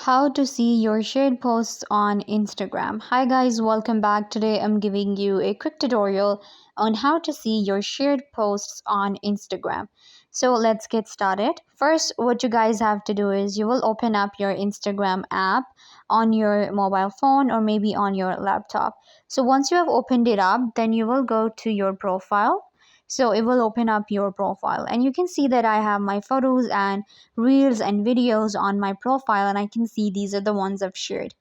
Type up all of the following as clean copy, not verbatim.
How to see your shared posts on Instagram. Hi guys, welcome back. Today I'm giving you a quick tutorial on how to see your shared posts on Instagram. So let's get started. First, what you guys have to do is you will open up your Instagram app on your mobile phone or maybe on your laptop. So once you have opened it up, then you will go to your profile. So it will open up your profile and you can see that I have my photos and reels and videos on my profile, and I can see these are the ones I've shared.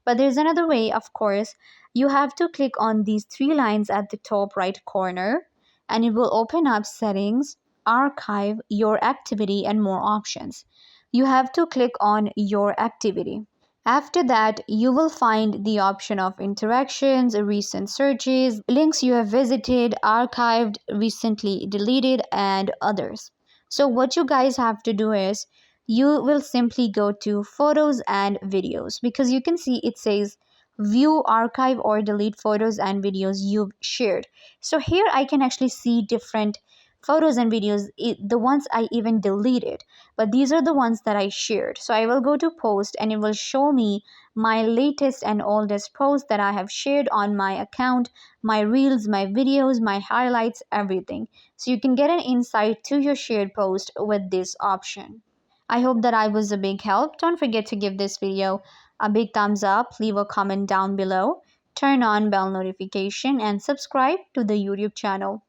But there's another way, of course. You have to click on these three lines at the top right corner and it will open up settings, archive, your activity, and more options. You have to click on your activity. After that, you will find the option of interactions, recent searches, links you have visited, archived, recently deleted, and others. So what you guys have to do is you will simply go to photos and videos, because you can see it says view, archive, or delete photos and videos you've shared. So here I can actually see different photos and videos, the ones I even deleted, but these are the ones that I shared. So I will go to post and it will show me my latest and oldest posts that I have shared on my account, my reels, my videos, my highlights, everything. So you can get an insight to your shared post with this option. I hope that I was a big help. Don't forget to give this video a big thumbs up, leave a comment down below, turn on bell notification, and subscribe to the YouTube channel.